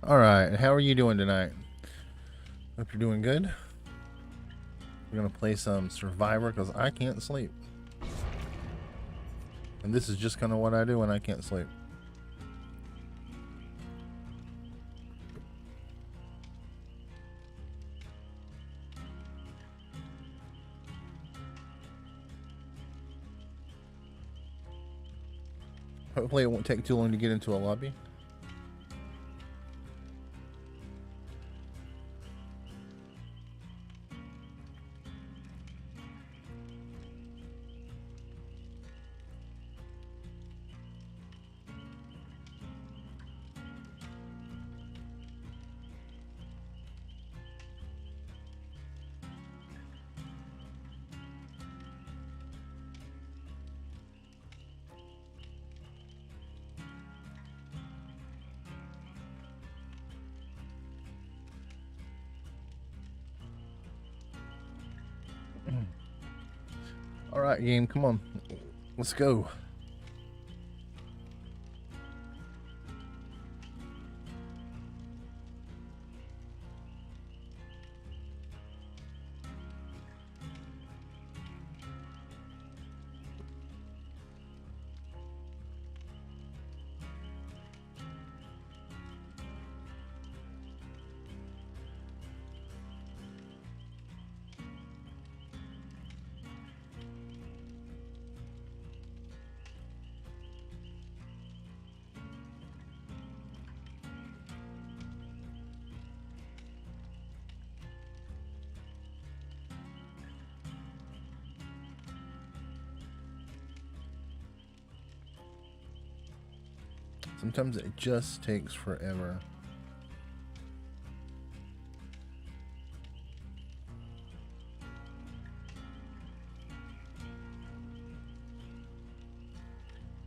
Alright, how are you doing tonight? Hope you're doing good. We're gonna play some Survivor because I can't sleep. And this is just kind of what I do when I can't sleep. Hopefully it won't take too long to get into a lobby. Alright, game, come on. Let's go. Sometimes it just takes forever.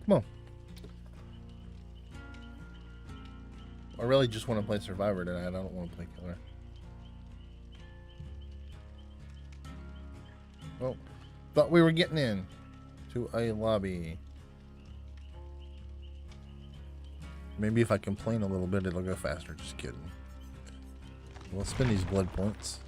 Come on. I really just want to play Survivor tonight. I don't want to play Killer. Oh, thought we were getting in to a lobby. Maybe if I complain a little bit, it'll go faster. Just kidding. We'll spend these blood points.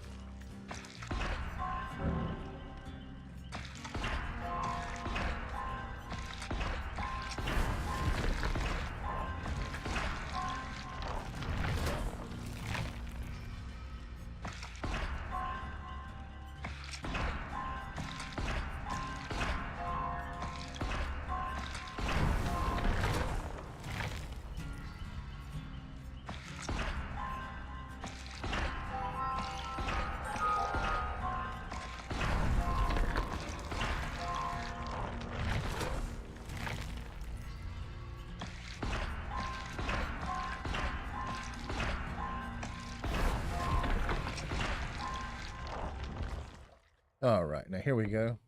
All right, now here we go.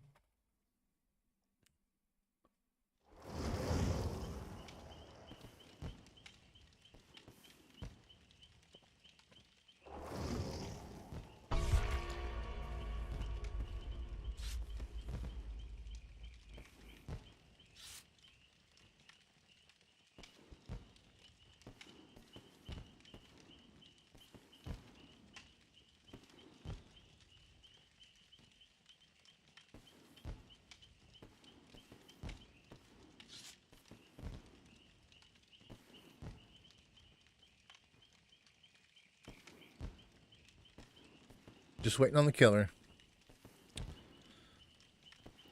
Just waiting on the killer.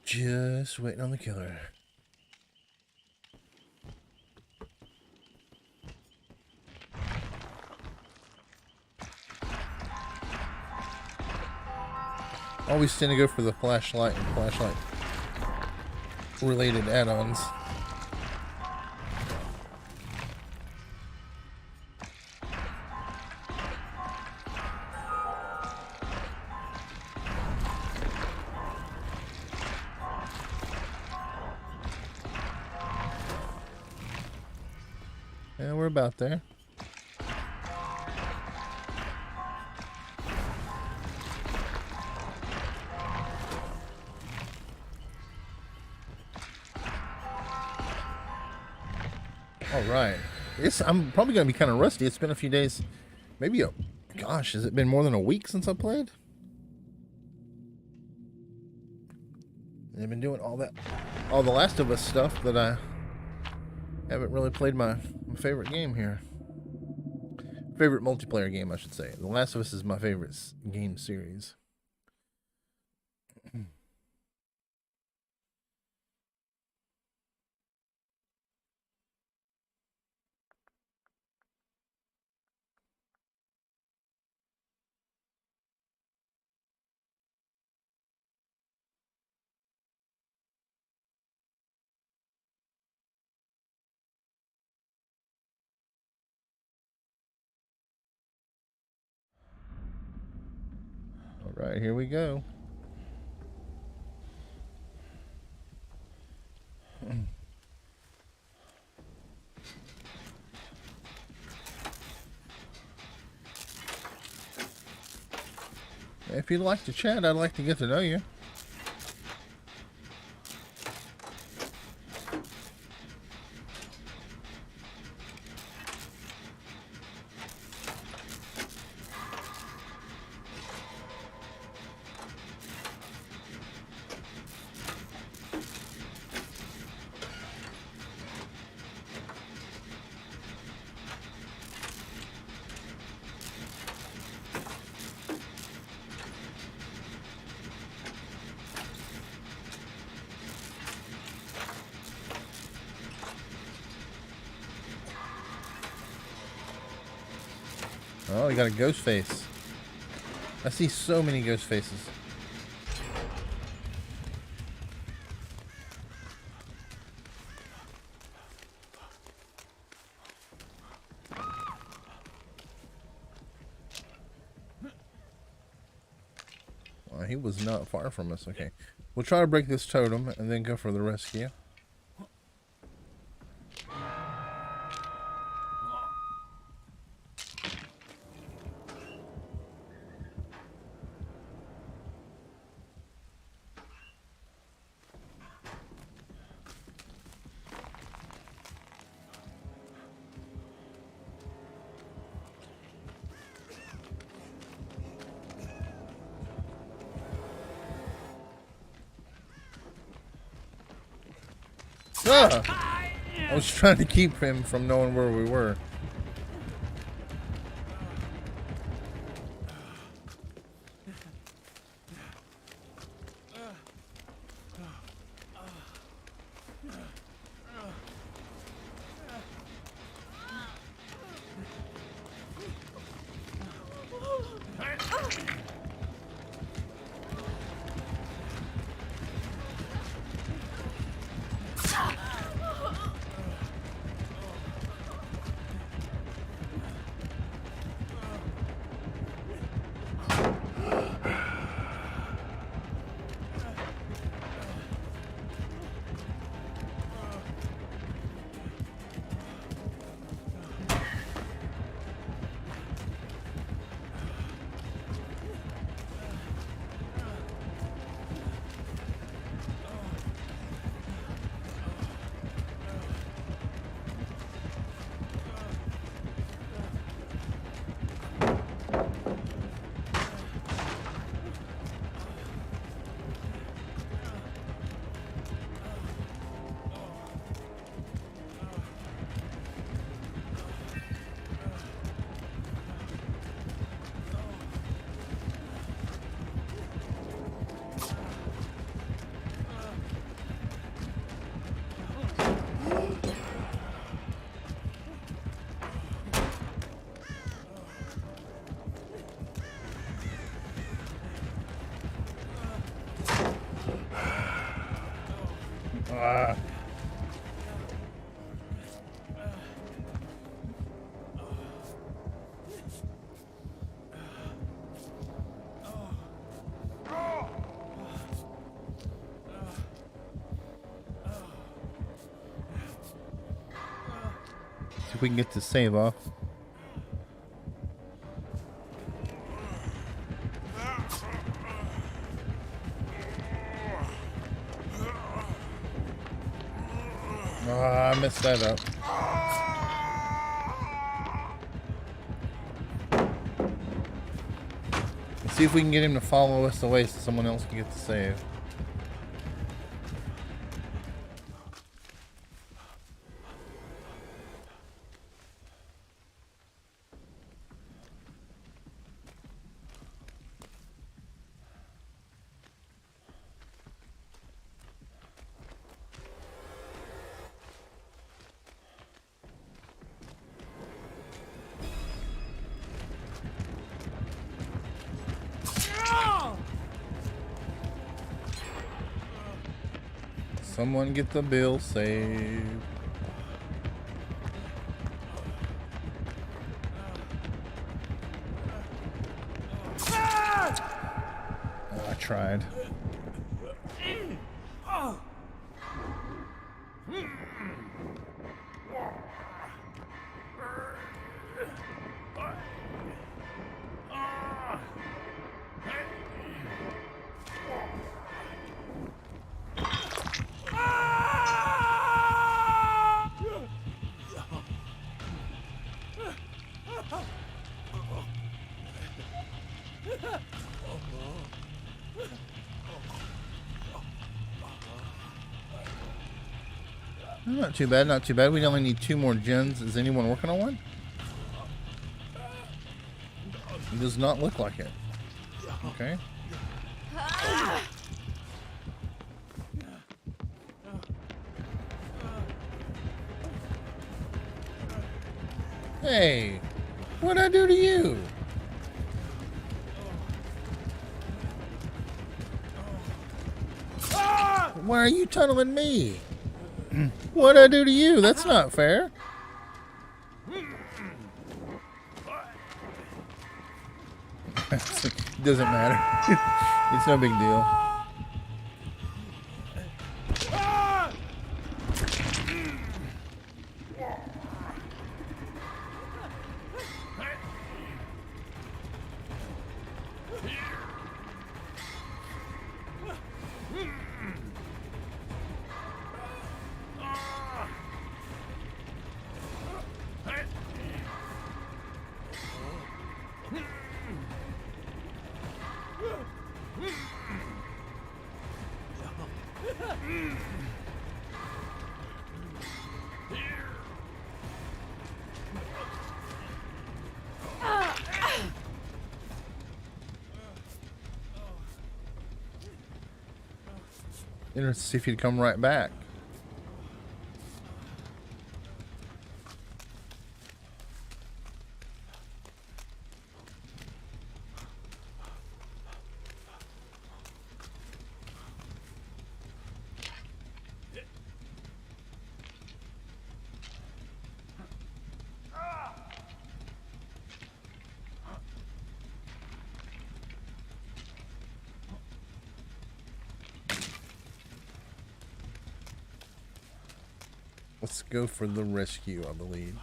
Just waiting on the killer. Always tend to go for the flashlight and flashlight related add-ons. Yeah, we're about there. All right. I'm probably gonna be kind of rusty. It's been a few days, maybe gosh, has it been more than a week since I played? I've been doing all the Last of Us stuff that I haven't really played my favorite game here. Favorite multiplayer game, I should say. The Last of Us is my favorite game series. All right, here we go. If you'd like to chat, I'd like to get to know you. Oh, you got a ghost face. I see so many ghost faces. Well, he was not far from us. Okay. We'll try to break this totem and then go for the rescue. Ah! I was trying to keep him from knowing where we were. See if we can get to save off. I messed that up. See if we can get him to follow us away so someone else can get the save. Someone get the bill saved. Oh, I tried. Not too bad, not too bad. We only need 2 more gens. Is anyone working on one? It does not look like it. Okay. Hey, what'd I do to you? Why are you tunneling me? What'd I do to you? That's not fair. It doesn't matter. It's no big deal. Interested to see if he'd come right back. Let's go for the rescue, I believe.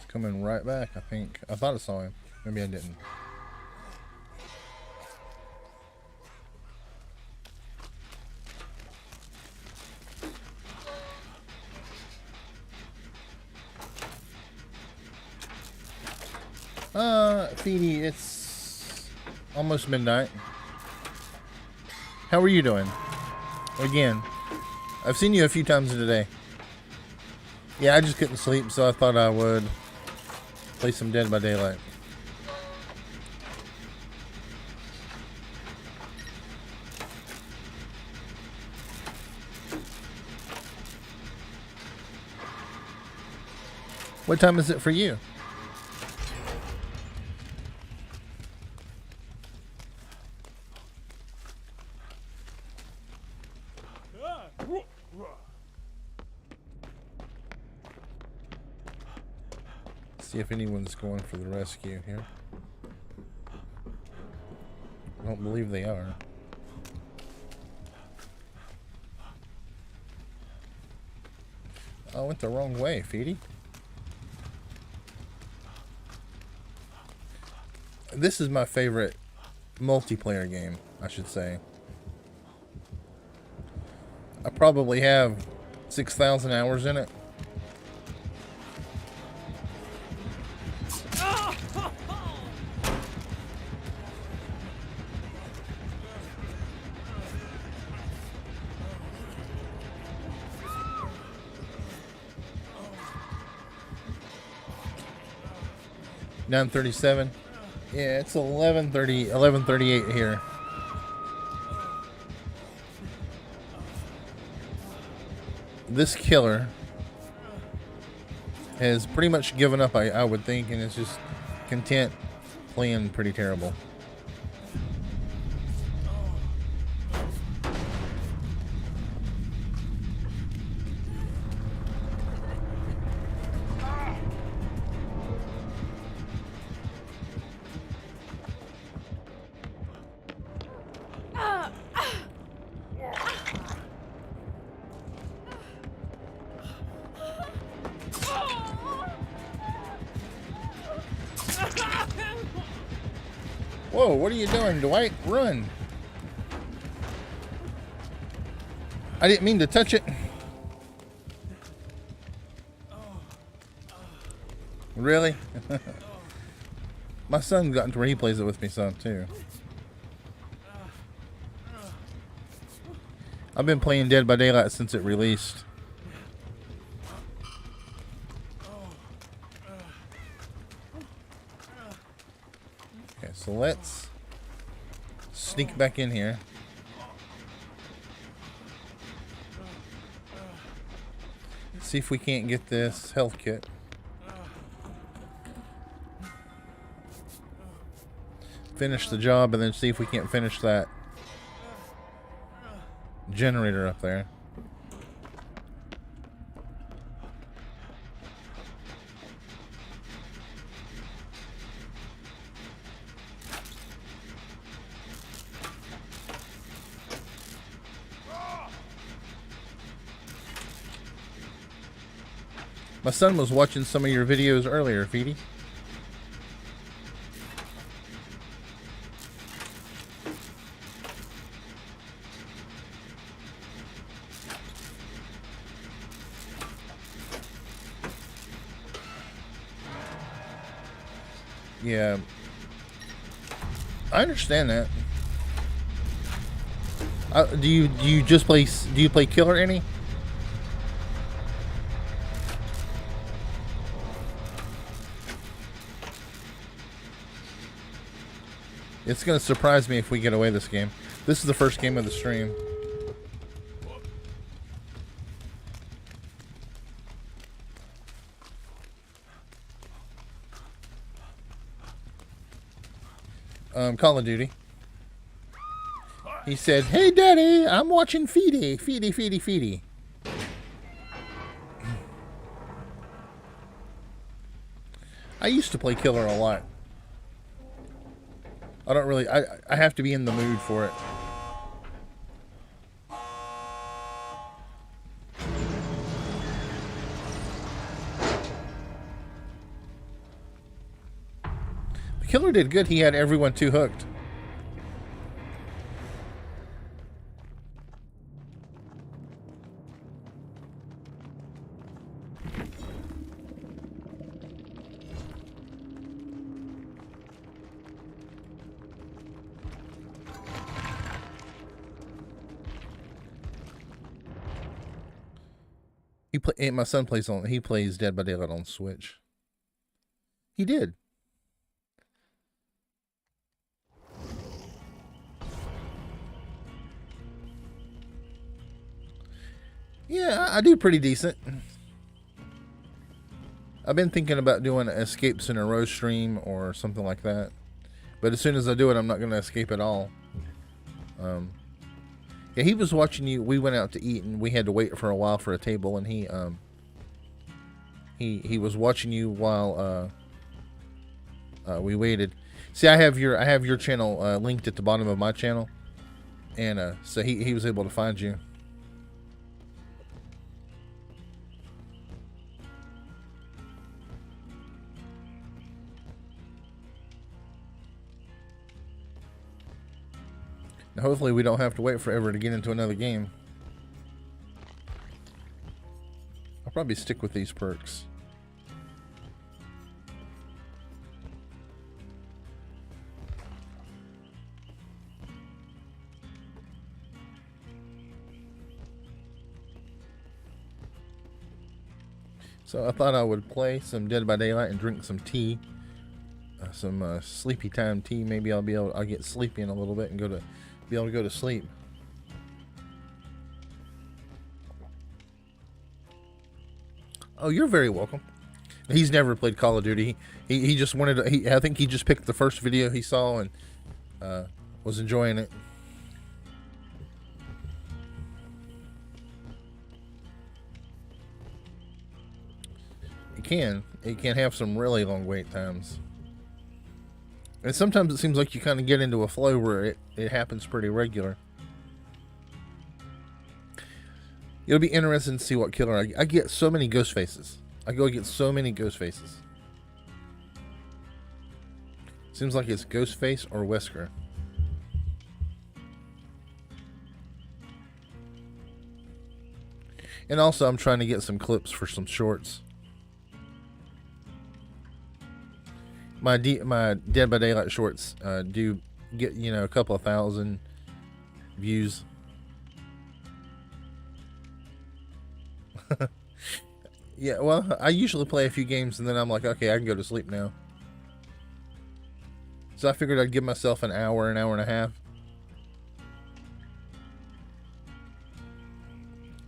Coming right back, I think. I thought I saw him. Maybe I didn't. Feedy, it's almost midnight. How are you doing? Again, I've seen you a few times today. Yeah, I just couldn't sleep, so I thought I would play some Dead by Daylight. What time is it for you? See if anyone's going for the rescue here. I don't believe they are. I went the wrong way, Feedy. This is my favorite multiplayer game, I should say. I probably have 6,000 hours in it. $9:37. Yeah, it's 11:30, 11:38 here. This killer has pretty much given up, I would think, and is just content playing pretty terrible. Whoa, what are you doing, Dwight? Run. I didn't mean to touch it. Really? My son's gotten to where he plays it with me some too. I've been playing Dead by Daylight since it released. Okay, so let's sneak back in here. See if we can't get this health kit. Finish the job and then see if we can't finish that generator up there. My son was watching some of your videos earlier, Feedy. Yeah, I understand that. Do you just play? Do you play Killer any? It's gonna surprise me if we get away this game. This is the first game of the stream. Call of Duty. He said, "Hey, Daddy, I'm watching Feedy, Feedy, Feedy, Feedy." I used to play Killer a lot. I don't really. I have to be in the mood for it. The Killer did good. He had everyone too hooked. My son plays on. He plays Dead by Daylight on Switch. He did. Yeah, I do pretty decent. I've been thinking about doing escapes in a row stream or something like that. But as soon as I do it, I'm not going to escape at all. Yeah, he was watching you. We went out to eat, and we had to wait for a while for a table, and he was watching you while we waited. See, I have your channel linked at the bottom of my channel, and so he was able to find you. Now, hopefully we don't have to wait forever to get into another game. I'll probably stick with these perks. So I thought I would play some Dead by Daylight and drink some tea, some sleepy time tea. Maybe I'll get sleepy in a little bit and be able to go to sleep. Oh, you're very welcome. He's never played Call of Duty. He just wanted to. I think he just picked the first video he saw and was enjoying it. It can have some really long wait times, and sometimes it seems like you kind of get into a flow where it happens pretty regular. It'll be interesting to see what killer I get. So many ghost faces. I go get so many ghost faces. Seems like it's Ghostface or Wesker. And also I'm trying to get some clips for some shorts. My Dead by Daylight shorts do get, you know, a couple of thousand views. Yeah, well, I usually play a few games and then I'm like, okay, I can go to sleep now. So I figured I'd give myself an hour and a half.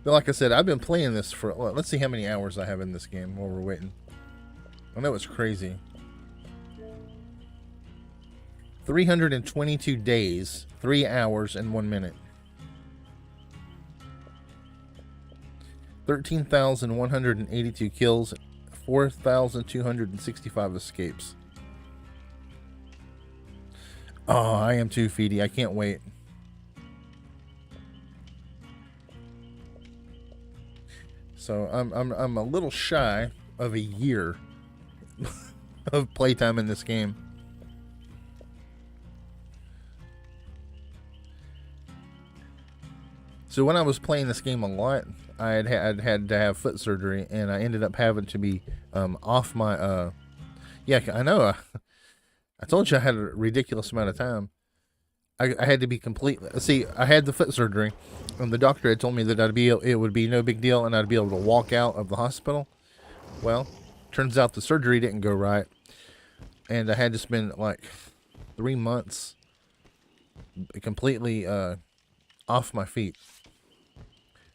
But like I said, I've been playing this for, well, let's see how many hours I have in this game while we're waiting. I know it's crazy. 322 days, 3 hours and 1 minute. 13,182 kills, 4,265 escapes. Oh, I am too, Feedy. I can't wait. So I'm a little shy of a year of playtime in this game. So when I was playing this game a lot, I had to have foot surgery, and I ended up having to be off my yeah, I know. I told you I had a ridiculous amount of time. I had to be completely, see, I had the foot surgery, and the doctor had told me that it would be no big deal, and I'd be able to walk out of the hospital. Well, turns out the surgery didn't go right, and I had to spend like 3 months completely off my feet.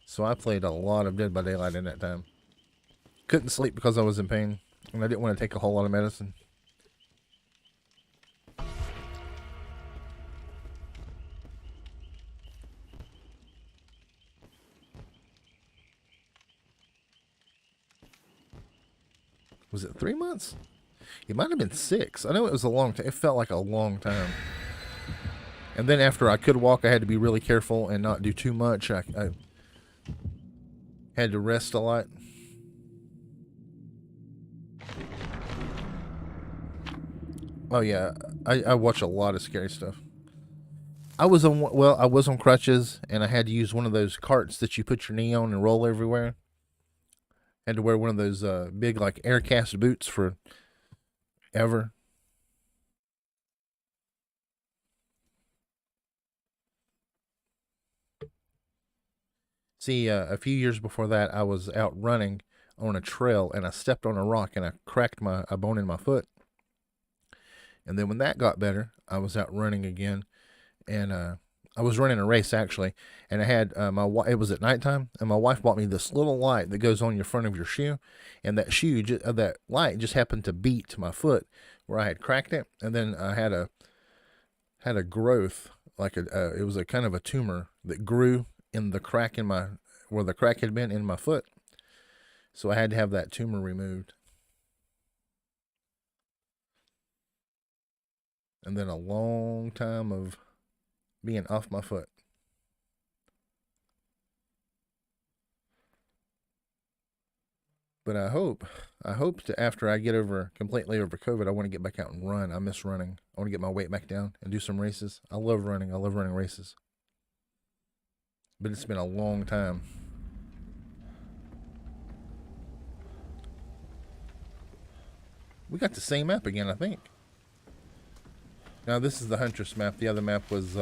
So I played a lot of Dead by Daylight in that time. Couldn't sleep because I was in pain, and I didn't want to take a whole lot of medicine. Was it 3 months? It might have been 6. I know it was a long time. It felt like a long time. And then after I could walk, I had to be really careful and not do too much. I had to rest a lot. Oh yeah, I watch a lot of scary stuff. I was on crutches, and I had to use one of those carts that you put your knee on and roll everywhere. Had to wear one of those big like aircast boots for ever. See, a few years before that, I was out running on a trail, and I stepped on a rock, and I cracked a bone in my foot. And then when that got better, I was out running again, and I was running a race actually, and I had it was at nighttime, and my wife bought me this little light that goes on your front of your shoe, and that light just happened to beat my foot where I had cracked it, and then I had a growth, like it was a kind of a tumor that grew in the crack where the crack had been in my foot, so I had to have that tumor removed. And then a long time of being off my foot. But I hope I hope to, after I get completely over COVID, I want to get back out and run. I miss running. I want to get my weight back down and do some races. I love running. I love running races. But it's been a long time. We got the same map again, I think. Now this is the Huntress map. The other map was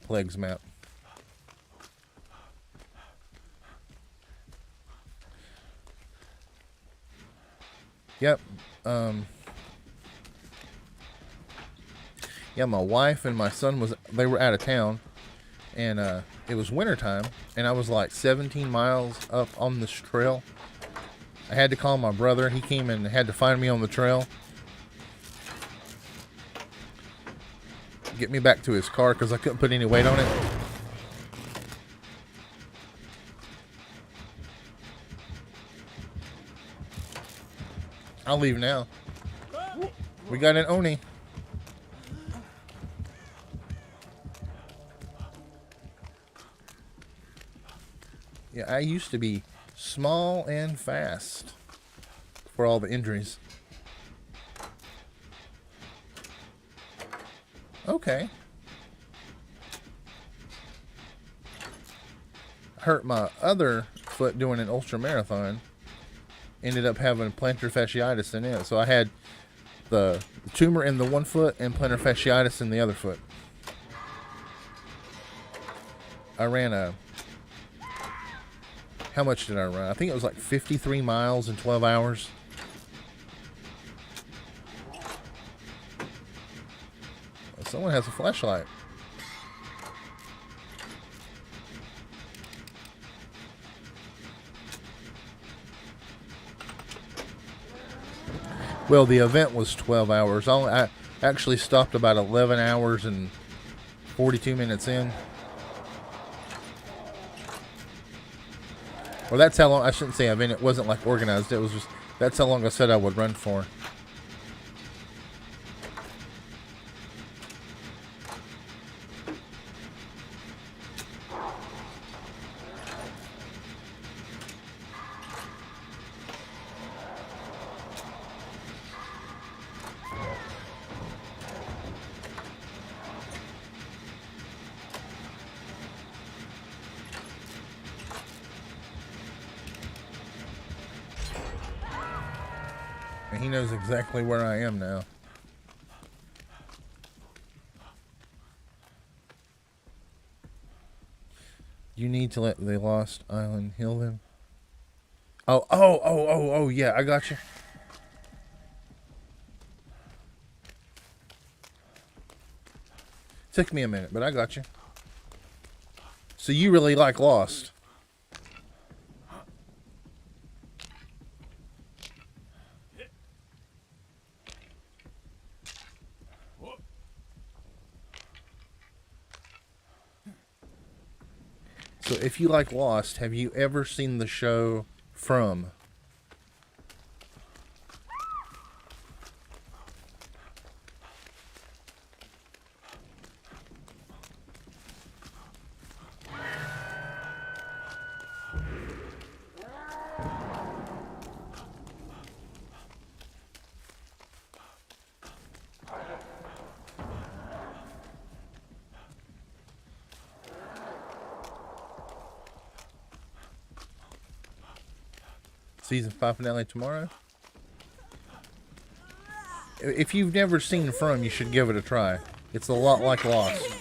Plague's map. Yep. Yeah, my wife and my son they were out of town, and it was wintertime, and I was like 17 miles up on this trail. I had to call my brother. He came and had to find me on the trail, get me back to his car because I couldn't put any weight on it. I'll leave now. We got an Oni. Yeah, I used to be small and fast for all the injuries. Okay. Hurt my other foot doing an ultra marathon. Ended up having plantar fasciitis in it. So I had the tumor in the one foot and plantar fasciitis in the other foot. I ran how much did I run? I think it was like 53 miles in 12 hours. Someone has a flashlight. Well, the event was 12 hours. I actually stopped about 11 hours and 42 minutes in. Well, that's how long, I shouldn't say event, it wasn't like organized. It was just, that's how long I said I would run for. And he knows exactly where I am now. You need to let the Lost Island heal them. Oh, yeah, I got you. Took me a minute, but I got you. So you really like Lost? So if you like Lost, have you ever seen the show From? Season 5 finale tomorrow. If you've never seen From, you should give it a try. It's a lot like Lost.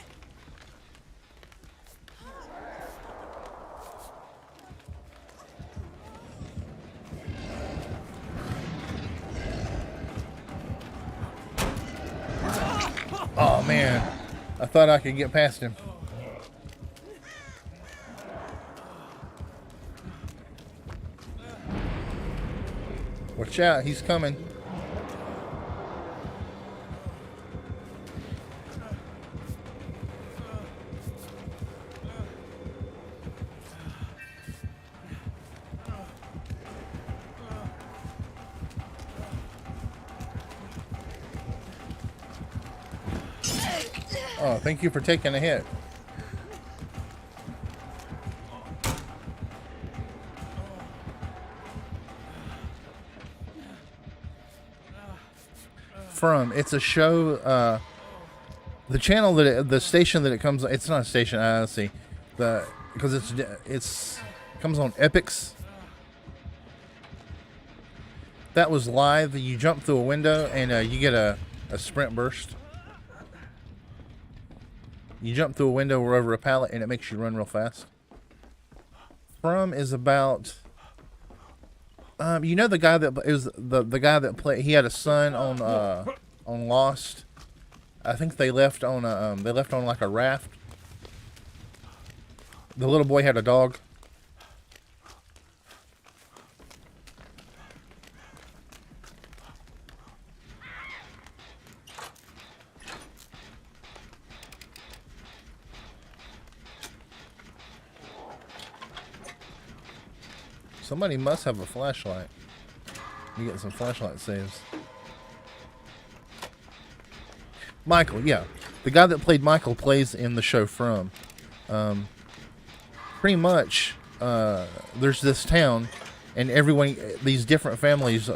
Oh man, I thought I could get past him. Watch out, he's coming. Oh, thank you for taking a hit. From. It's a show. The channel the station that it comes. It's not a station. Let's see. Because it comes on Epix. That was live. You jump through a window and you get a sprint burst. You jump through a window or over a pallet and it makes you run real fast. From is about. You know the guy that is the guy that played. He had a son on Lost. I think they left on like a raft. The little boy had a dog. Somebody must have a flashlight. You get some flashlight saves. Michael, yeah. The guy that played Michael plays in the show From. Pretty much, there's this town, and everyone, these different families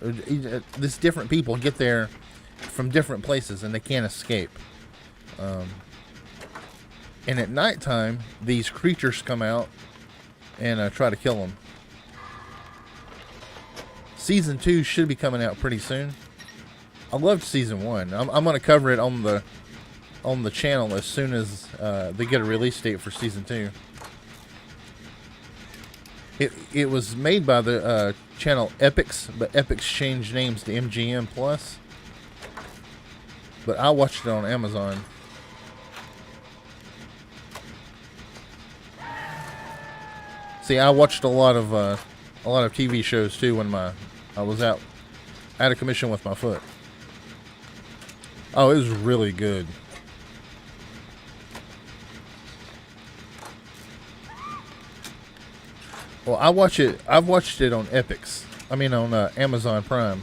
these different people get there from different places, and they can't escape. And at nighttime, these creatures come out and try to kill them. Season 2 should be coming out pretty soon. I loved season 1. I'm going to cover it on the channel as soon as they get a release date for season 2. It was made by the channel Epix, but Epix changed names to MGM Plus. But I watched it on Amazon. See, I watched a lot of TV shows too when I was out of commission with my foot. Oh, it was really good. Well, I've watched it on Epix. I mean on Amazon Prime.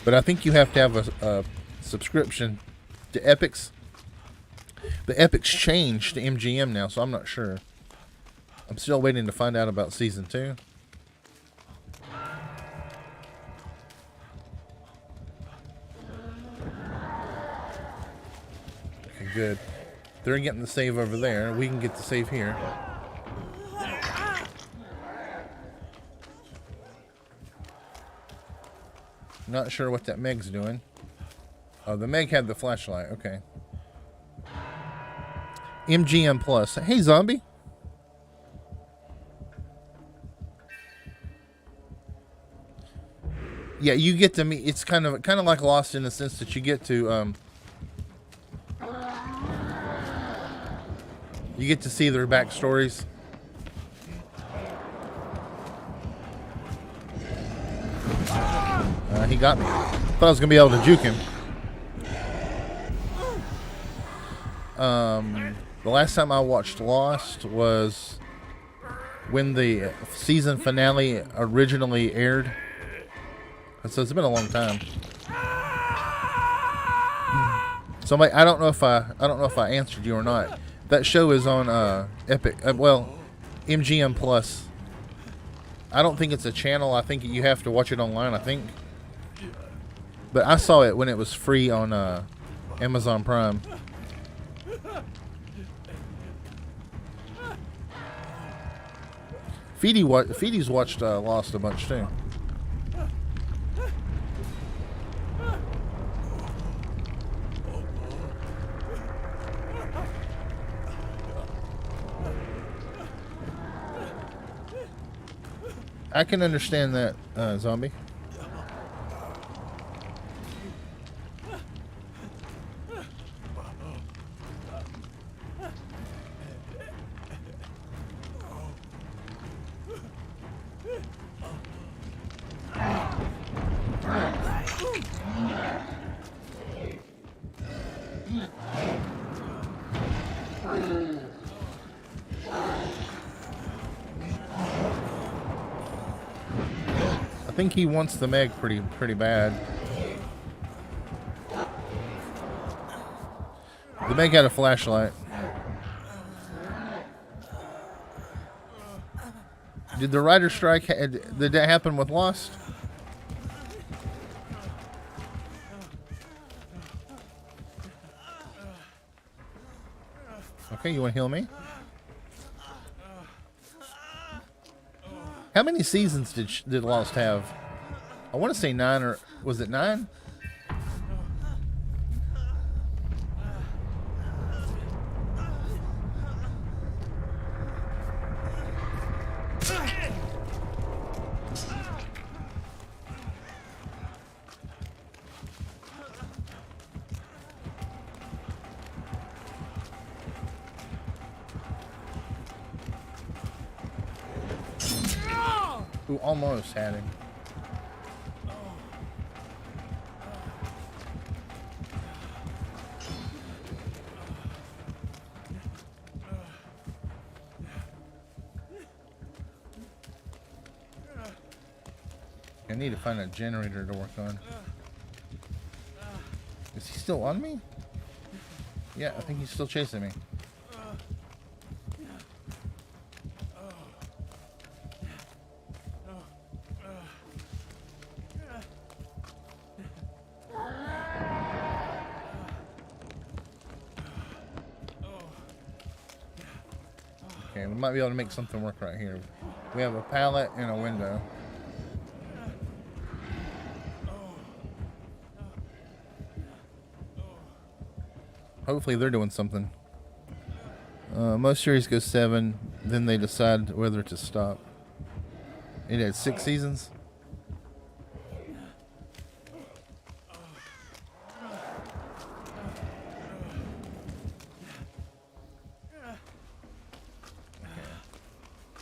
But I think you have to have a subscription to Epix. The Epix changed to MGM now, so I'm not sure. I'm still waiting to find out about season 2. Okay, good. They're getting the save over there. We can get the save here. Not sure what that Meg's doing. Oh, the Meg had the flashlight. Okay. MGM Plus. Hey, zombie. Yeah, you get to meet. It's kind of like Lost in the sense that you get to see their backstories. He got me. Thought I was gonna be able to juke him. The last time I watched Lost was when the season finale originally aired. So it's been a long time. So I don't know if I answered you or not. That show is on MGM Plus. I don't think it's a channel. I think you have to watch it online, I think. But I saw it when it was free on Amazon Prime. Feedy's watched Lost a bunch too. I can understand that, zombie. I think he wants the Meg pretty bad. The Meg had a flashlight. Did the writer strike? Did that happen with Lost? Okay, you want to heal me? How many seasons did Lost have? I want to say 9, or was it 9? Ooh, almost had him. I need to find a generator to work on. Is he still on me? Yeah, I think he's still chasing me. Okay, we might be able to make something work right here. We have a pallet and a window. Hopefully they're doing something. Most series go 7, then they decide whether to stop. It had 6 seasons.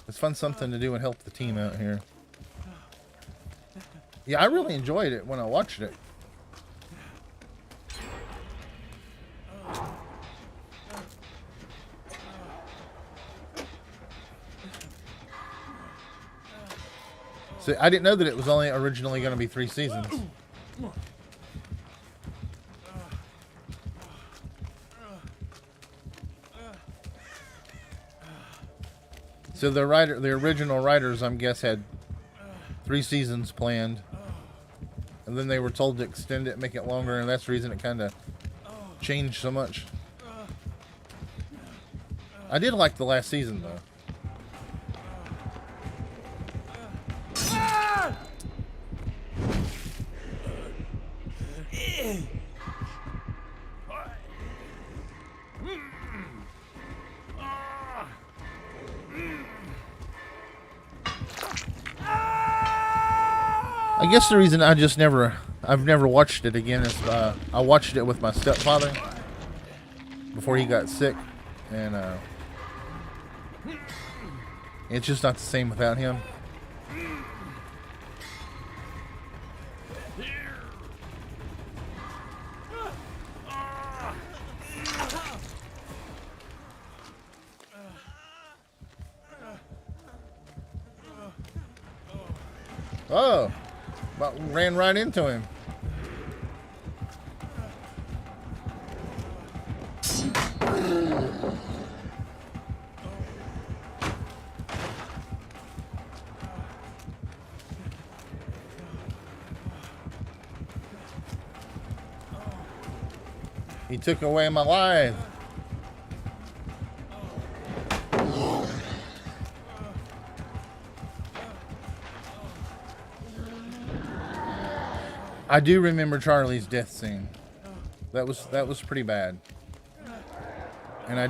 Let's find something to do and help the team out here. Yeah, I really enjoyed it when I watched it. So I didn't know that it was only originally going to be 3 seasons. So the original writers, I'm guess, had 3 seasons planned, and then they were told to extend it, make it longer, and that's the reason it kind of changed so much. I did like the last season though. I guess the reason I've never watched it again is I watched it with my stepfather before he got sick, and it's just not the same without him. Oh, about ran right into him. He took away my life. I do remember Charlie's death scene. That was pretty bad. And I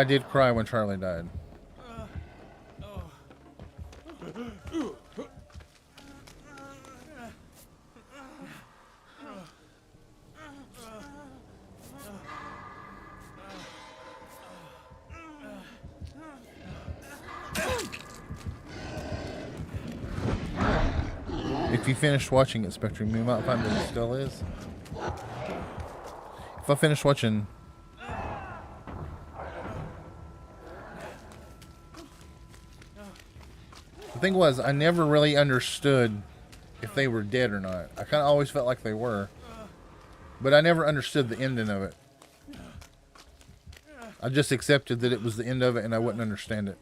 did cry when Charlie died. If you finished watching it, Spectrum, you might find that it still is. If I finished watching... The thing was, I never really understood if they were dead or not. I kind of always felt like they were. But I never understood the ending of it. I just accepted that it was the end of it and I wouldn't understand it.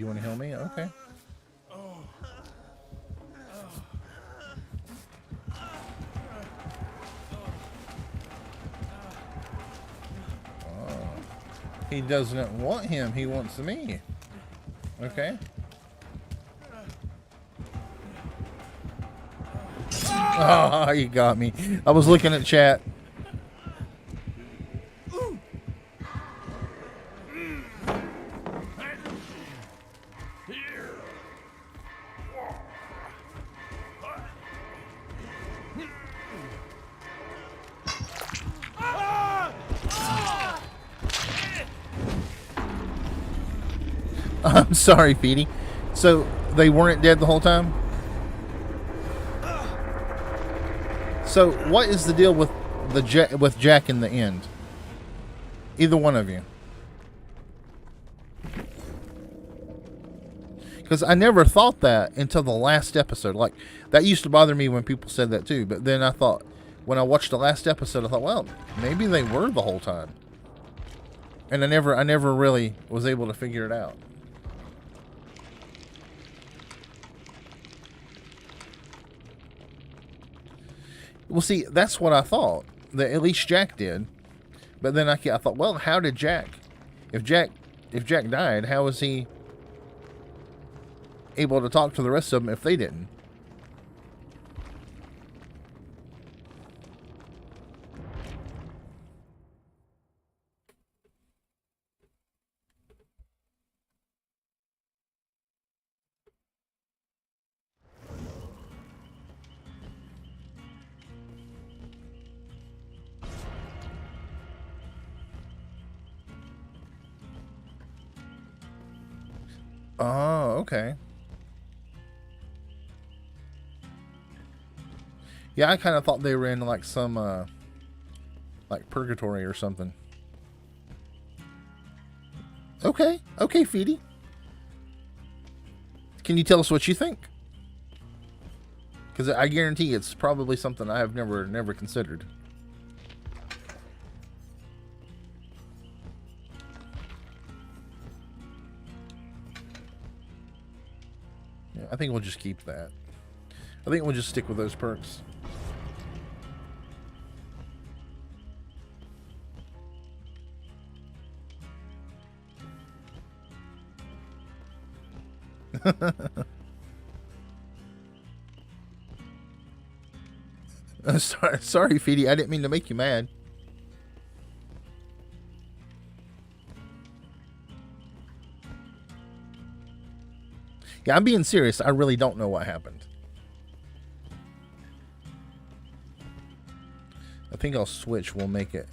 want to heal me? Okay. Oh. He doesn't want him. He wants me. Okay. Oh, you got me. I was looking at chat. I'm sorry, Feedy. So they weren't dead the whole time? So what is the deal with with Jack in the end? Either one of you. Because I never thought that until the last episode. Like, that used to bother me when people said that too. But then I thought, when I watched the last episode, I thought, well, maybe they were the whole time. And I never really was able to figure it out. Well, see, that's what I thought. That at least Jack did. But then I thought, well, how did Jack? If Jack died, how was he able to talk to the rest of them if they didn't? Oh, okay. Yeah, I kind of thought they were in like some like purgatory or something. Okay, okay, Feedy. Can you tell us what you think? Because I guarantee it's probably something I have never considered. Yeah, I think we'll just keep that. I think we'll just stick with those perks. Sorry, Feedy. I didn't mean to make you mad. Yeah, I'm being serious. I really don't know what happened. I think I'll switch. We'll make it.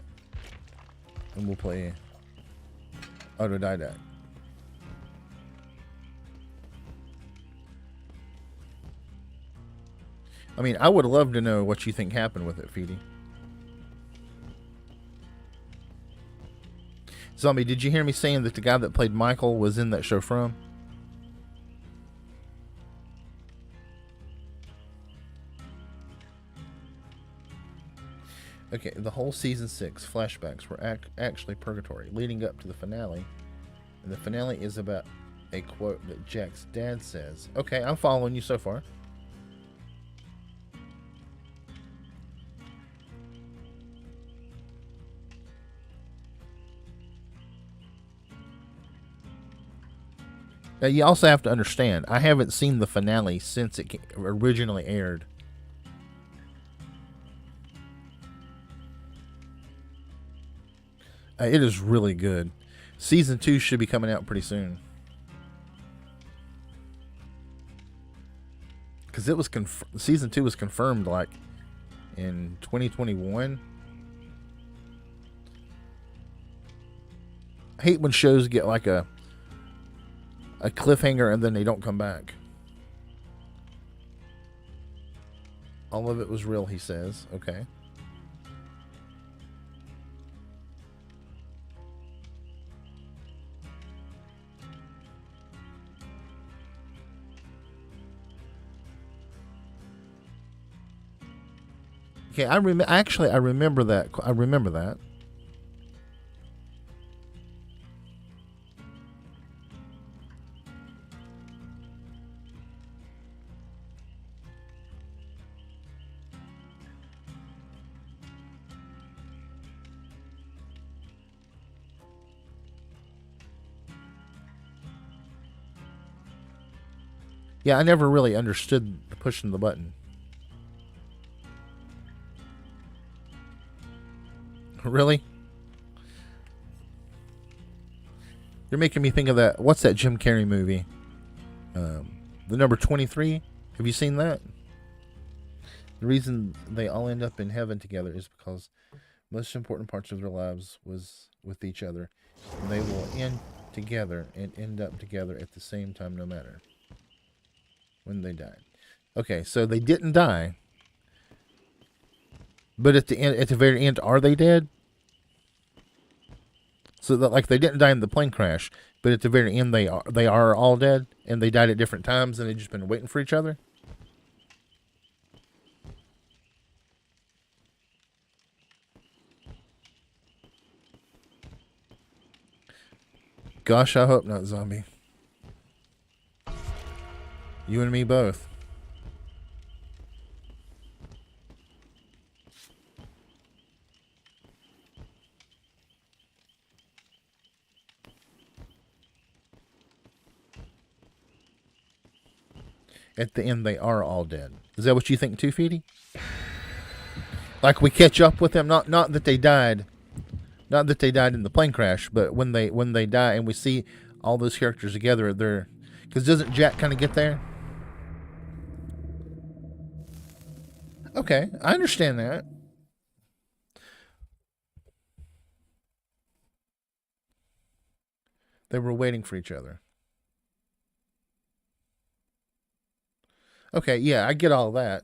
And we'll play Autodidact. I mean, I would love to know what you think happened with it, Feedy. Zombie, did you hear me saying that the guy that played Michael was in that show From? Okay, the whole season 6 flashbacks were actually purgatory, leading up to the finale. And the finale is about a quote that Jack's dad says. Okay, I'm following you so far. Now, you also have to understand, I haven't seen the finale since it originally aired. It is really good. Season 2 should be coming out pretty soon. Because it was season 2 was confirmed like in 2021. I hate when shows get like a cliffhanger and then they don't come back. All of it was real, he says. Okay. Okay, I remember that. I remember that. Yeah, I never really understood pushing the button. Really? You're making me think of that. What's that Jim Carrey movie? The number 23. Have you seen that? The reason they all end up in heaven together is because most important parts of their lives was with each other. And they will end together and end up together at the same time, no matter when they died. Okay, so they didn't die, but at the end, at the very end, are they dead? So that, like, they didn't die in the plane crash, but at the very end, they are all dead, and they died at different times, and they've just been waiting for each other. Gosh, I hope not, zombie. You and me both. At the end, they are all dead. Is that what you think too, Feedy? Like, we catch up with them, not that they died, not that they died in the plane crash, but when they die and we see all those characters together, they're, because doesn't Jack kind of get there? Okay, I understand that. They were waiting for each other. Okay, yeah, I get all that.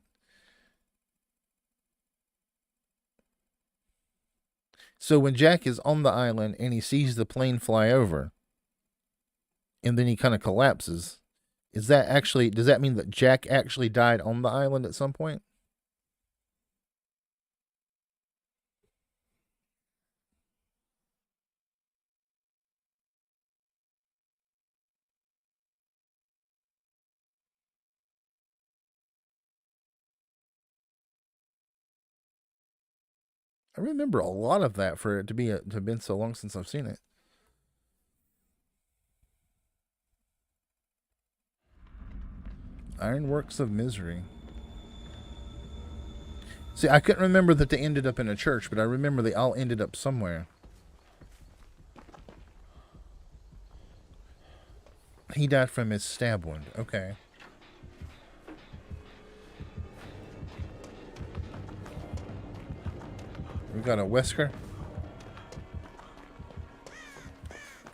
So when Jack is on the island and he sees the plane fly over, and then he kind of collapses, does that mean that Jack actually died on the island at some point? I remember a lot of that for it to have been so long since I've seen it. Ironworks of Misery. See, I couldn't remember that they ended up in a church, but I remember they all ended up somewhere. He died from his stab wound. Okay. We got a Wesker.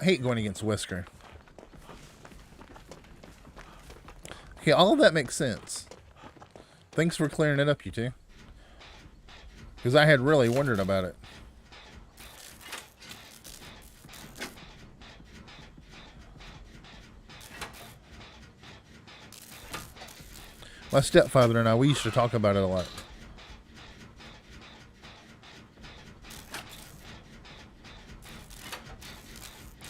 I hate going against Wesker. Okay, all of that makes sense. Thanks for clearing it up, you two. Because I had really wondered about it. My stepfather and I, we used to talk about it a lot.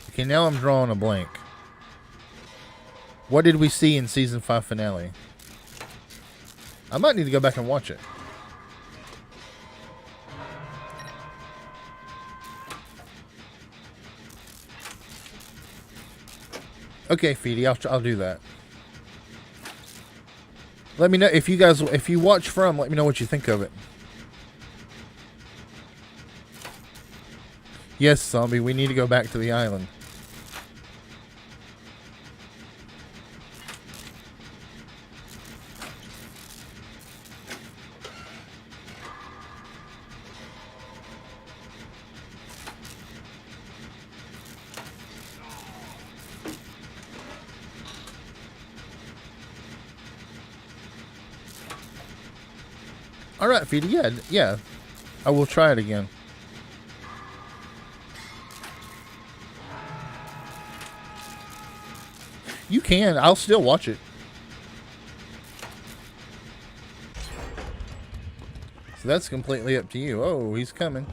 Okay, now I'm drawing a blank. What did we see in season 5 finale? I might need to go back and watch it. Okay, Feedy, I'll do that. Let me know if you watch From. Let me know what you think of it. Yes, zombie, we need to go back to the island. All right, Feedy. Yeah. I will try it again. You can. I'll still watch it. So that's completely up to you. Oh, he's coming.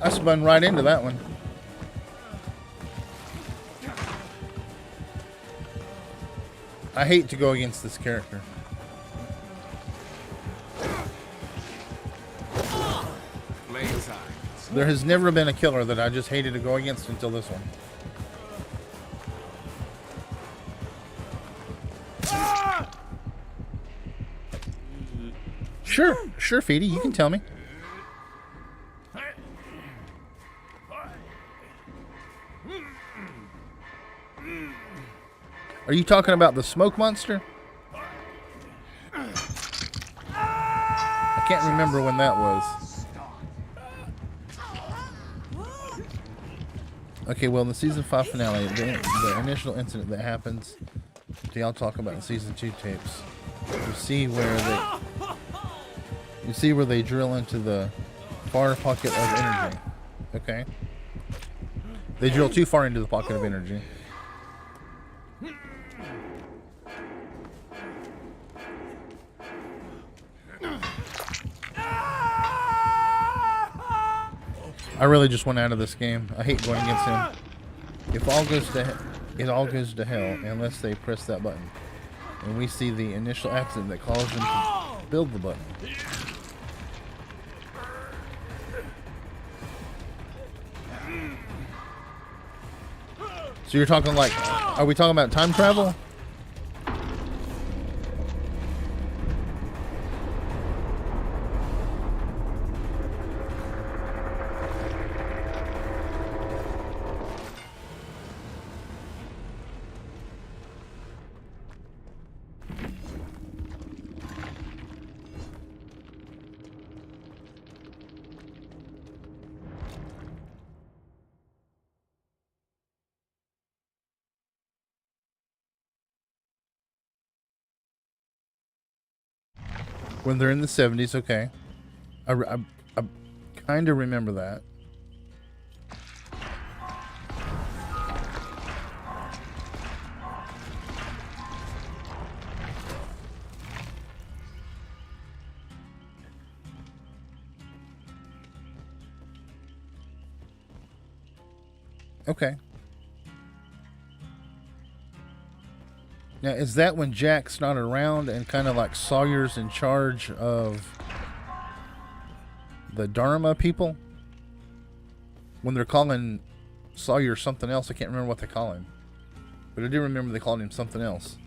I spun right into that one. I hate to go against this character. There has never been a killer that I just hated to go against until this one. Sure, Feedy, you can tell me. Are you talking about the smoke monster? I can't remember when that was. Okay, well, in the season 5 finale, the initial incident that happens, I'll talk about in season 2 tapes. You see where they drill into the far pocket of energy. Okay, they drill too far into the pocket of energy. I really just went out of this game. I hate going against him. If all goes to it all goes to hell unless they press that button. And we see the initial accident that caused them to build the button. So you're talking like, are we talking about time travel? When they're in the 70s, okay. I kind of remember that. Okay. Now, is that when Jack's not around and kind of like Sawyer's in charge of the Dharma people? When they're calling Sawyer something else, I can't remember what they call him. But I do remember they called him something else.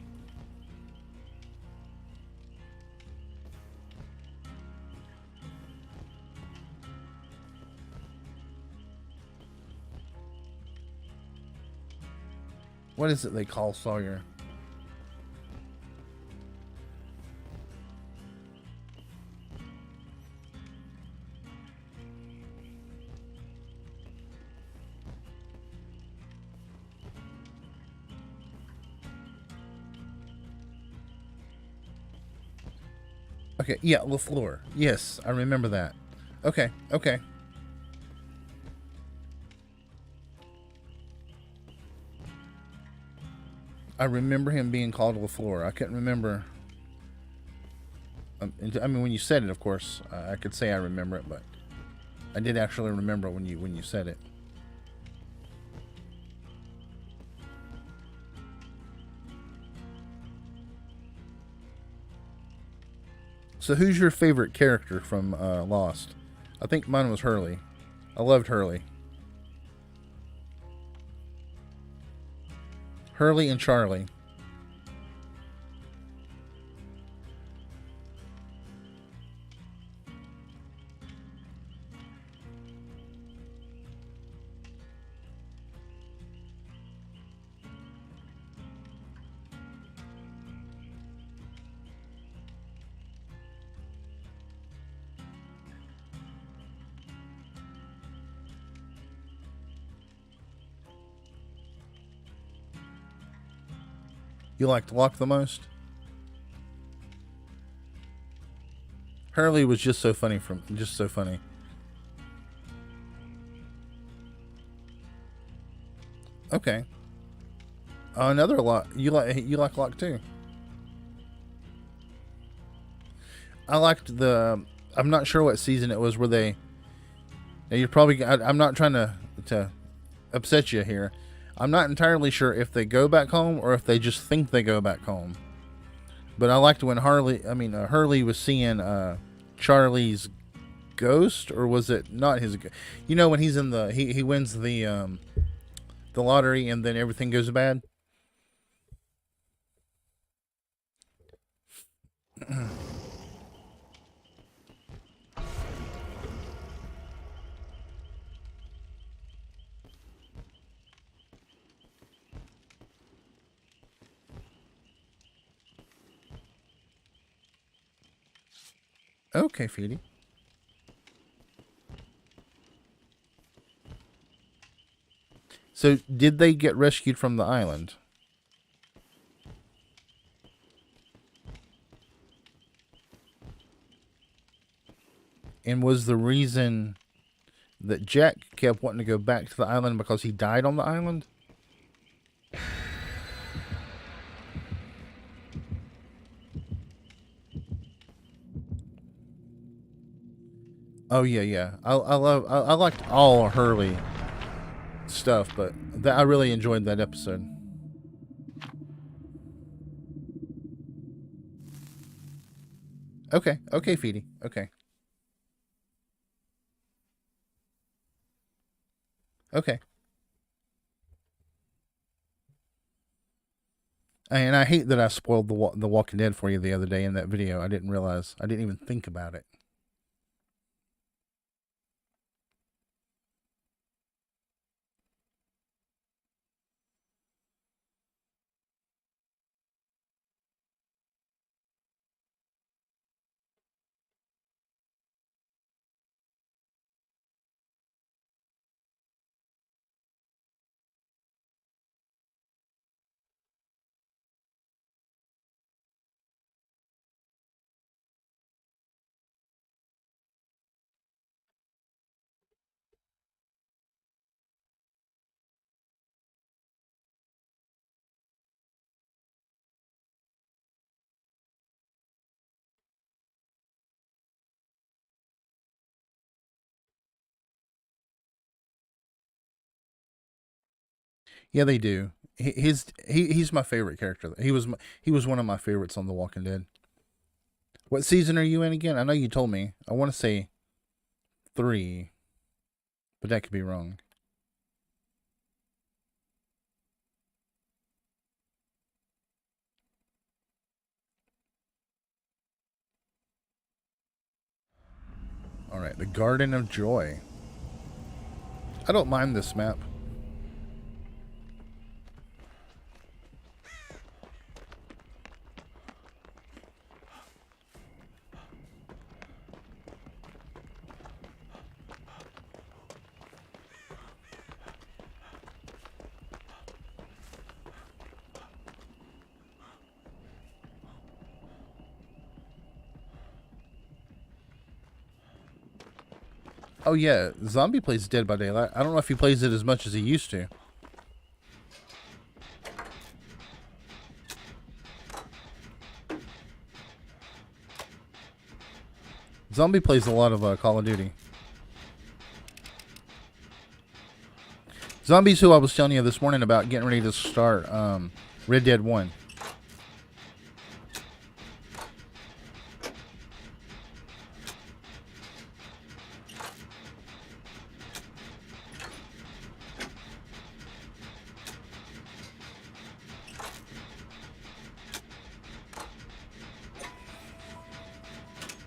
What is it they call Sawyer? Okay, yeah, LaFleur. Yes, I remember that. Okay, okay. I remember him being called LaFleur. I couldn't remember. I mean, when you said it, of course, I could say I remember it, but I did actually remember when you said it. So who's your favorite character from Lost? I think mine was Hurley. I loved Hurley. Hurley and Charlie. You liked Locke the most? Hurley was just so funny just so funny. Okay. Another Locke. You like Locke too. I liked I'm not sure what season it was where they Now you're probably. I'm not trying to upset you here. I'm not entirely sure if they go back home or if they just think they go back home. But I liked when Hurley was seeing Charlie's ghost, or was it not his? You know, when he's in the he wins the lottery and then everything goes bad. Okay, Feedy. So, did they get rescued from the island? And was the reason that Jack kept wanting to go back to the island because he died on the island? Oh yeah. I liked all Hurley stuff, but I really enjoyed that episode. Okay, Feedy. Okay. And I hate that I spoiled the Walking Dead for you the other day in that video. I didn't realize. I didn't even think about it. Yeah, they do. He's my favorite character. He was one of my favorites on The Walking Dead. What season are you in again? I know you told me. I want to say 3, but that could be wrong. All right, the Garden of Joy. I don't mind this map. Oh yeah, Zombie plays Dead by Daylight. I don't know if he plays it as much as he used to. Zombie plays a lot of Call of Duty. Zombie's who I was telling you this morning about getting ready to start Red Dead 1.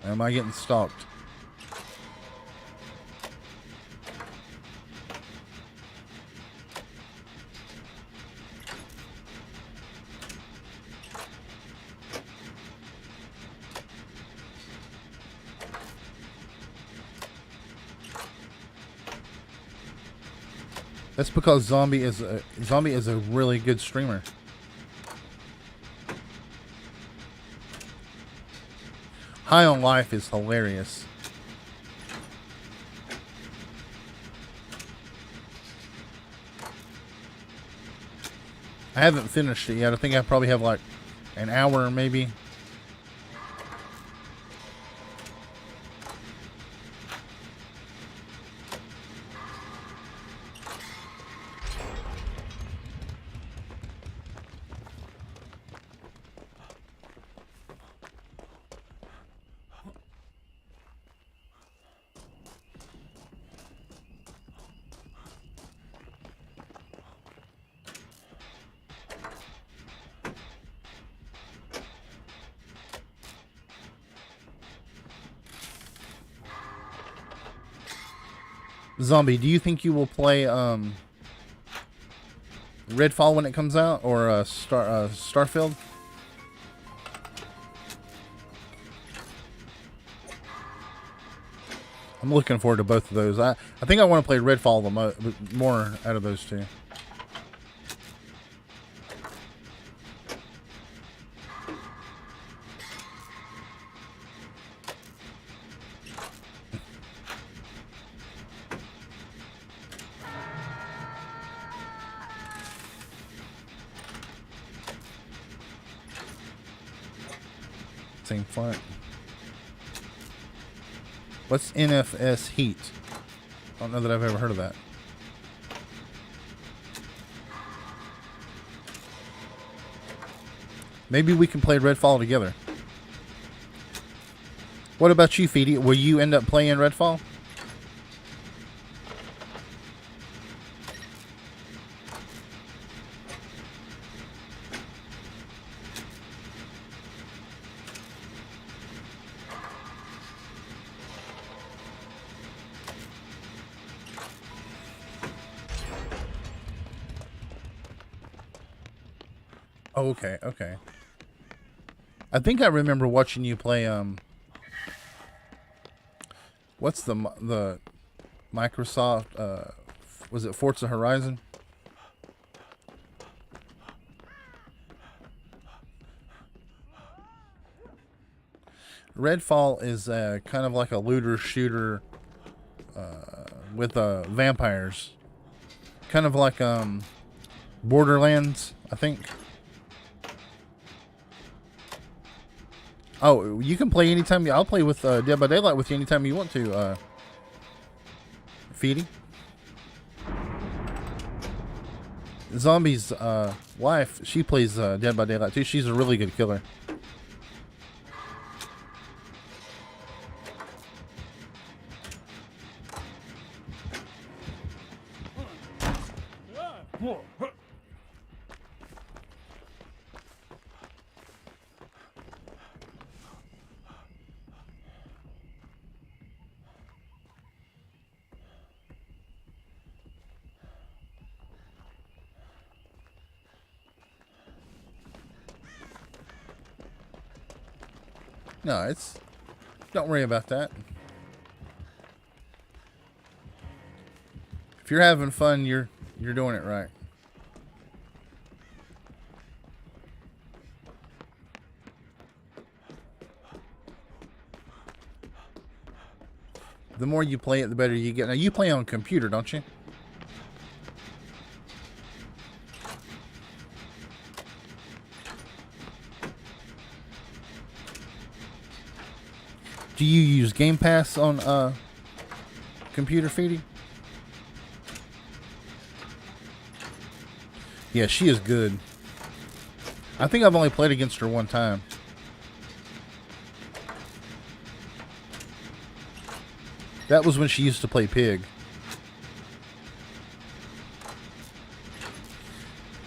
Am I getting stalked? That's because Zombie is a really good streamer. High on Life is hilarious. I haven't finished it yet. I think I probably have like an hour maybe. Zombie, do you think you will play Redfall when it comes out, or Starfield? I'm looking forward to both of those. I think I want to play Redfall the more out of those two. Same font. What's NFS Heat? I don't know that I've ever heard of that. Maybe we can play Redfall together. What about you, Feedy? Will you end up playing Redfall? Oh, okay, okay. I think I remember watching you play, what's the Microsoft, was it Forza Horizon? Redfall is kind of like a looter shooter with vampires. Kind of like Borderlands, I think. Oh, you can play anytime. I'll play with Dead by Daylight with you anytime you want to, Feedy. Zombie's wife, she plays Dead by Daylight too. She's a really good killer. No, don't worry about that. If you're having fun, you're doing it right. The more you play it, the better you get. Now, you play on computer, don't you? Do you use Game Pass on computer, Feedy? Yeah, she is good. I think I've only played against her one time. That was when she used to play Pig.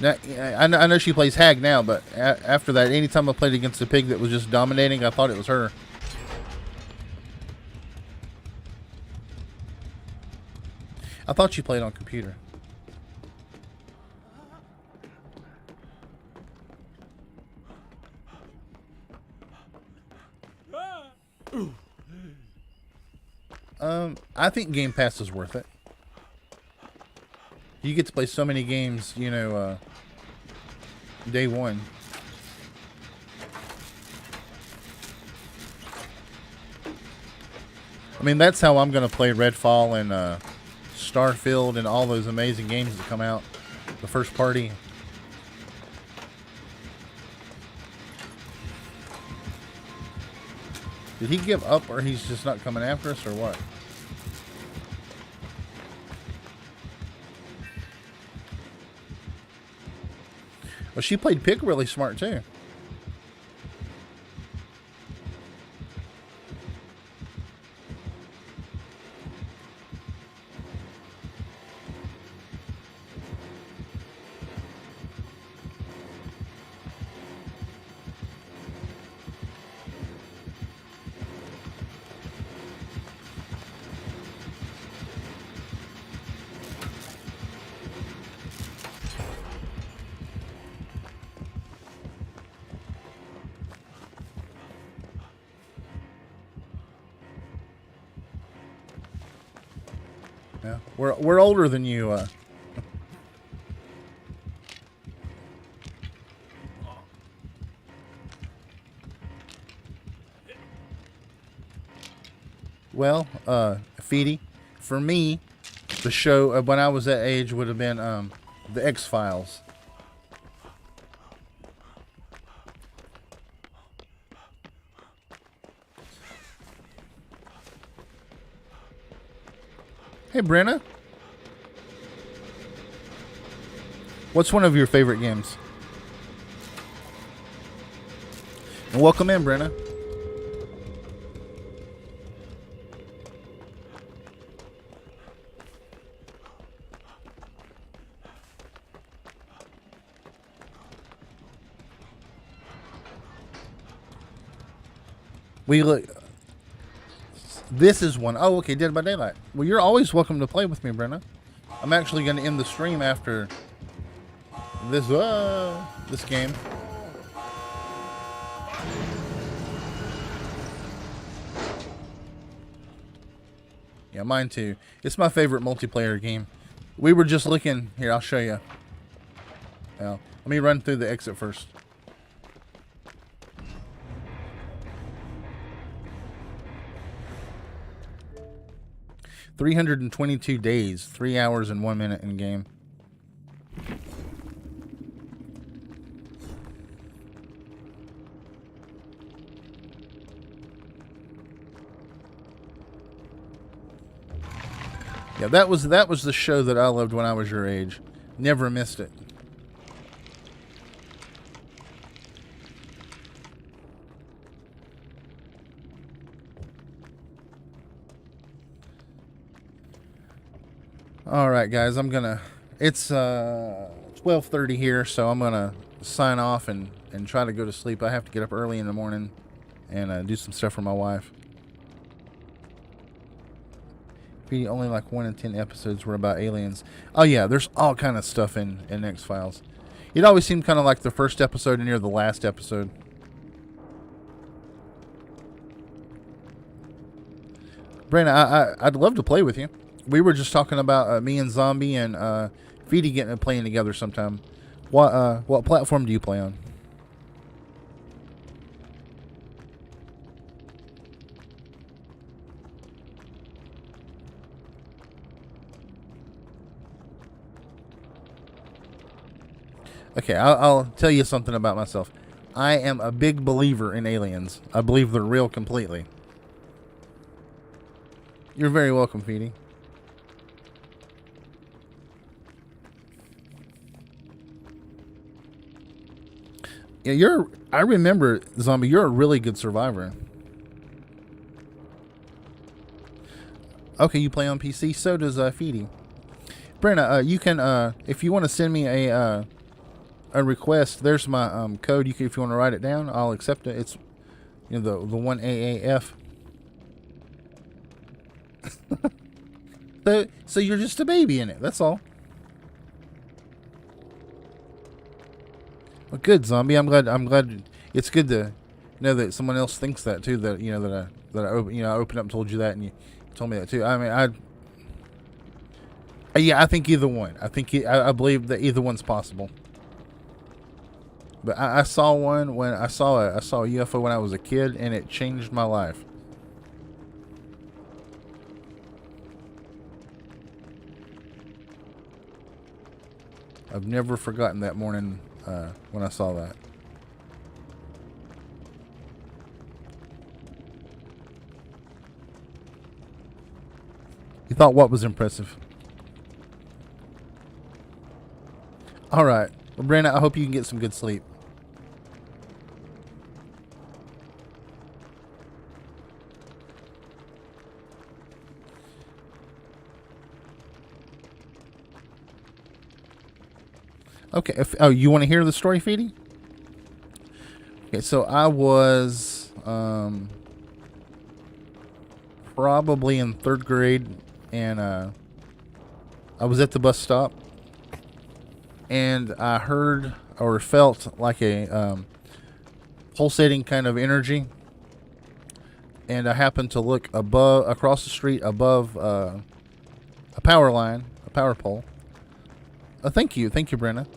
Now, I know she plays Hag now, but after that, anytime I played against a Pig that was just dominating, I thought it was her. I thought she played on computer. I think Game Pass is worth it. You get to play so many games, you know, day one. I mean, that's how I'm going to play Redfall and Starfield and all those amazing games that come out. The first party. Did he give up, or he's just not coming after us, or what? Well, she played Pig really smart, too. Yeah, we're older than you. Well, Feedy, for me, the show when I was that age would have been the X-Files. Hey, Brenna. What's one of your favorite games? And welcome in, Brenna. We look. This is one. Oh, okay, Dead by Daylight. Well, you're always welcome to play with me, Brenna. I'm actually going to end the stream after this game. Yeah, mine too. It's my favorite multiplayer game. We were just looking here. I'll show you. Now, let me run through the exit first. $322 days, 3 hours and 1 minute in game. Yeah, that was the show that I loved when I was your age. Never missed it. All right, guys, it's 12:30 here, so I'm gonna sign off and try to go to sleep. I have to get up early in the morning and do some stuff for my wife. Only like 1 in 10 episodes were about aliens. Oh yeah, there's all kind of stuff in X-Files. It always seemed kind of like the first episode near the last episode. Brandon, I'd love to play with you. We were just talking about me and Zombie and Feedy getting playing together sometime. What platform do you play on? Okay, I'll tell you something about myself. I am a big believer in aliens. I believe they're real completely. You're very welcome, Feedy. Yeah, I remember, Zombie, you're a really good survivor. Okay, you play on PC? So does Feedy. Brenna, you can, if you want to send me a request, there's my code. If you want to write it down, I'll accept it. It's the 1AAF. So you're just a baby in it. That's all. Well, good, Zombie. I'm glad. It's good to know that someone else thinks that too. That I opened up and told you that, and you told me that too. I mean, I think either one. I believe that either one's possible. But I saw one when I saw a UFO when I was a kid, and it changed my life. I've never forgotten that morning when I saw that. You thought what was impressive? All right. Well, Brandon, I hope you can get some good sleep. Okay. You want to hear the story, Feedy? Okay, so I was probably in 3rd grade, and I was at the bus stop, and I heard or felt like a pulsating kind of energy, and I happened to look across the street above a power line, a power pole. Thank you, Brenna.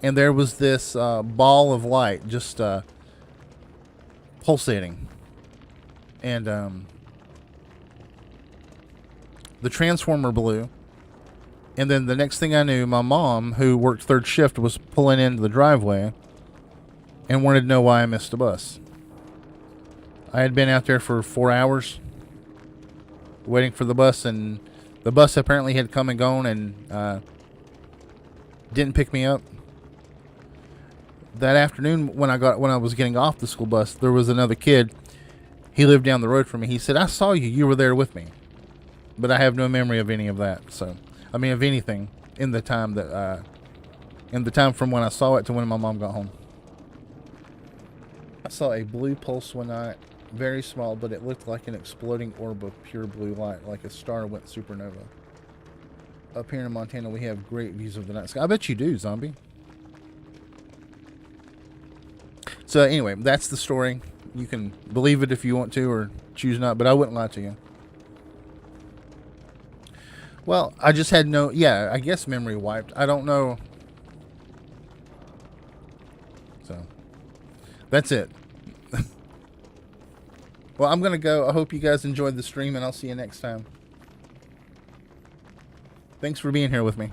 And there was this ball of light just pulsating, and the transformer blew. And then the next thing I knew, my mom, who worked third shift, was pulling into the driveway and wanted to know why I missed a bus. I had been out there for 4 hours waiting for the bus, and the bus apparently had come and gone and didn't pick me up. That afternoon, when I was getting off the school bus, there was another kid. He lived down the road from me. He said, "I saw you. You were there with me." But I have no memory of any of that. So, I mean, of anything in the time from when I saw it to when my mom got home. I saw a blue pulse one night, very small, but it looked like an exploding orb of pure blue light, like a star went supernova. Up here in Montana, we have great views of the night sky. I bet you do, Zombie. So anyway, that's the story. You can believe it if you want to, or choose not, but I wouldn't lie to you. Well, I just had I guess memory wiped. I don't know. So, that's it. Well, I'm going to go. I hope you guys enjoyed the stream, and I'll see you next time. Thanks for being here with me.